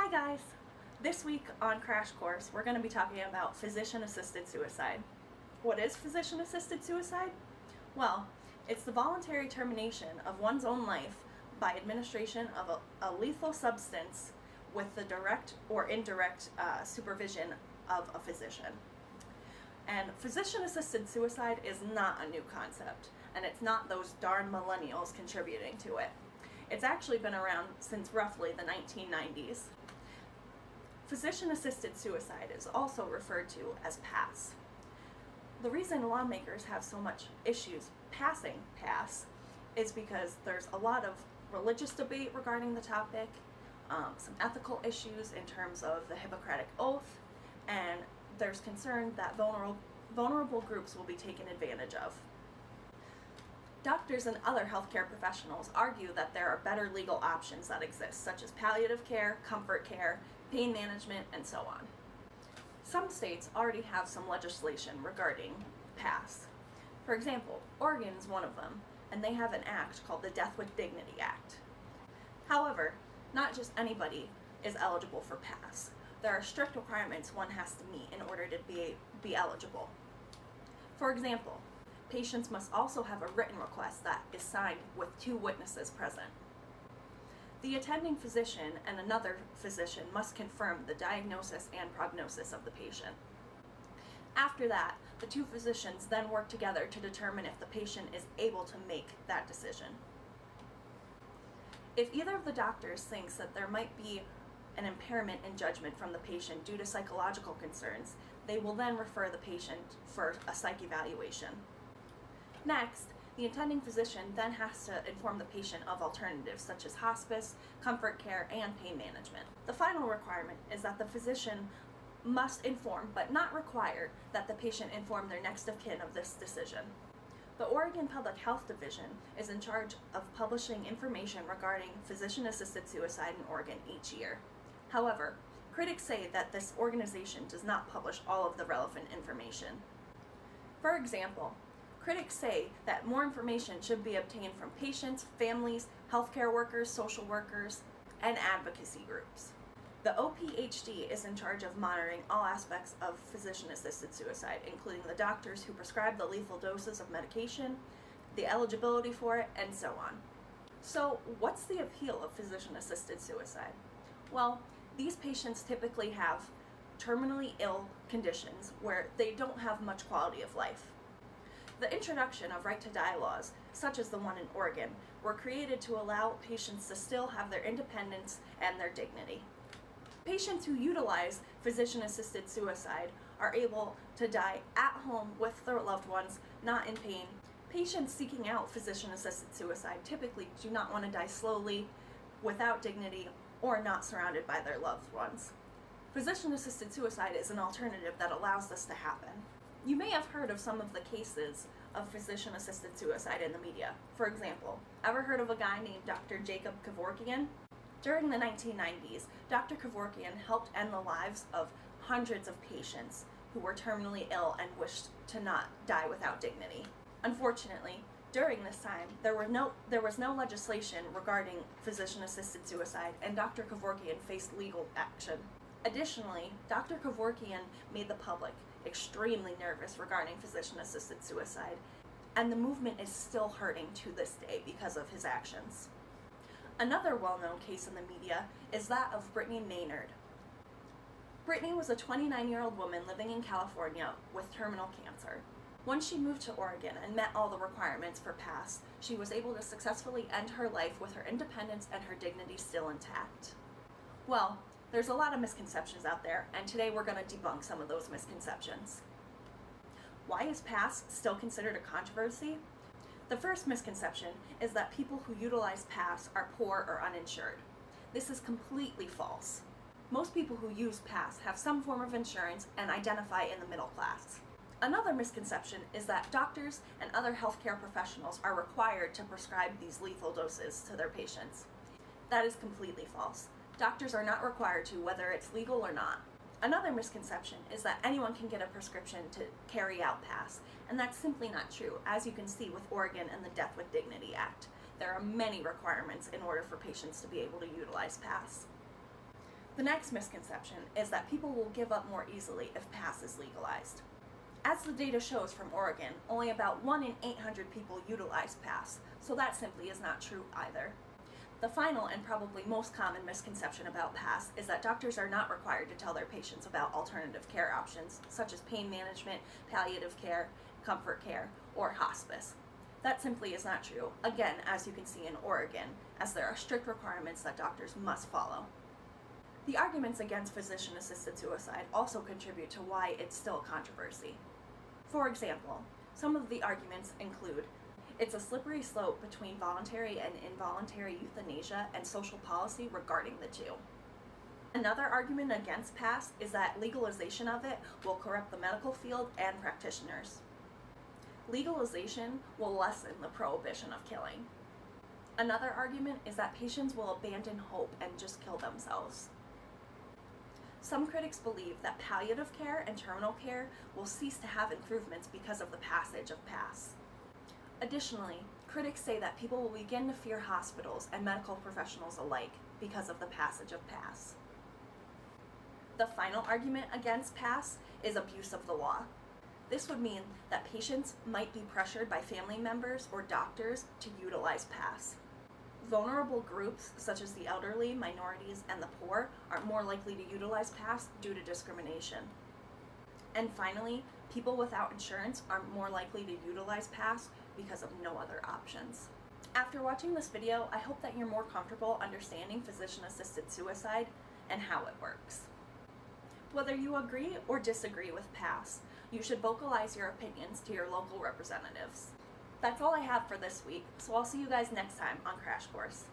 Hi guys! This week on Crash Course, we're going to be talking about physician-assisted suicide. What is physician-assisted suicide? Well, it's the voluntary termination of one's own life by administration of a lethal substance with the direct or indirect supervision of a physician. And physician-assisted suicide is not a new concept, and it's not those darn millennials contributing to it. It's actually been around since roughly the 1990s. Physician-assisted suicide is also referred to as PASS. The reason lawmakers have so much issues passing PASS is because there's a lot of religious debate regarding the topic, some ethical issues in terms of the Hippocratic Oath, and there's concern that vulnerable groups will be taken advantage of. Doctors and other healthcare professionals argue that there are better legal options that exist, such as palliative care, comfort care, pain management, and so on. Some states already have some legislation regarding PASS. For example, Oregon is one of them, and they have an act called the Death with Dignity Act. However, not just anybody is eligible for PASS. There are strict requirements one has to meet in order to be eligible. For example, patients must also have a written request that is signed with 2 witnesses present. The attending physician and another physician must confirm the diagnosis and prognosis of the patient. After that, the 2 physicians then work together to determine if the patient is able to make that decision. If either of the doctors thinks that there might be an impairment in judgment from the patient due to psychological concerns, they will then refer the patient for a psych evaluation. Next, the attending physician then has to inform the patient of alternatives such as hospice, comfort care, and pain management. The final requirement is that the physician must inform, but not require, that the patient inform their next of kin of this decision. The Oregon Public Health Division is in charge of publishing information regarding physician-assisted suicide in Oregon each year. However, critics say that this organization does not publish all of the relevant information. For example, critics say that more information should be obtained from patients, families, healthcare workers, social workers, and advocacy groups. The OPHD is in charge of monitoring all aspects of physician-assisted suicide, including the doctors who prescribe the lethal doses of medication, the eligibility for it, and so on. So, what's the appeal of physician-assisted suicide? Well, these patients typically have terminally ill conditions where they don't have much quality of life. The introduction of right-to-die laws, such as the one in Oregon, were created to allow patients to still have their independence and their dignity. Patients who utilize physician-assisted suicide are able to die at home with their loved ones, not in pain. Patients seeking out physician-assisted suicide typically do not want to die slowly, without dignity, or not surrounded by their loved ones. Physician-assisted suicide is an alternative that allows this to happen. You may have heard of some of the cases of physician-assisted suicide in the media. For example, ever heard of a guy named Dr. Jacob Kevorkian? During the 1990s, Dr. Kevorkian helped end the lives of hundreds of patients who were terminally ill and wished to not die without dignity. Unfortunately, during this time, there was no legislation regarding physician-assisted suicide, and Dr. Kevorkian faced legal action. Additionally, Dr. Kevorkian made the public extremely nervous regarding physician-assisted suicide, and the movement is still hurting to this day because of his actions. Another well-known case in the media is that of Brittany Maynard. Brittany was a 29-year-old woman living in California with terminal cancer. Once she moved to Oregon and met all the requirements for PASS, she was able to successfully end her life with her independence and her dignity still intact. Well, there's a lot of misconceptions out there, and today we're going to debunk some of those misconceptions. Why is PASS still considered a controversy? The first misconception is that people who utilize PASS are poor or uninsured. This is completely false. Most people who use PASS have some form of insurance and identify in the middle class. Another misconception is that doctors and other healthcare professionals are required to prescribe these lethal doses to their patients. That is completely false. Doctors are not required to, whether it's legal or not. Another misconception is that anyone can get a prescription to carry out PASS, and that's simply not true, as you can see with Oregon and the Death with Dignity Act. There are many requirements in order for patients to be able to utilize PASS. The next misconception is that people will give up more easily if PASS is legalized. As the data shows from Oregon, only about 1 in 800 people utilize PASS, so that simply is not true either. The final and probably most common misconception about PASS is that doctors are not required to tell their patients about alternative care options, such as pain management, palliative care, comfort care, or hospice. That simply is not true, again, as you can see in Oregon, as there are strict requirements that doctors must follow. The arguments against physician-assisted suicide also contribute to why it's still a controversy. For example, some of the arguments include it's a slippery slope between voluntary and involuntary euthanasia and social policy regarding the two. Another argument against PASS is that legalization of it will corrupt the medical field and practitioners. Legalization will lessen the prohibition of killing. Another argument is that patients will abandon hope and just kill themselves. Some critics believe that palliative care and terminal care will cease to have improvements because of the passage of PASS. Additionally, critics say that people will begin to fear hospitals and medical professionals alike because of the passage of PASS. The final argument against PASS is abuse of the law. This would mean that patients might be pressured by family members or doctors to utilize PASS. Vulnerable groups, such as the elderly, minorities, and the poor, are more likely to utilize PASS due to discrimination. And finally, people without insurance are more likely to utilize PASS because of no other options. After watching this video, I hope that you're more comfortable understanding physician-assisted suicide and how it works. Whether you agree or disagree with PASS, you should vocalize your opinions to your local representatives. That's all I have for this week, so I'll see you guys next time on Crash Course.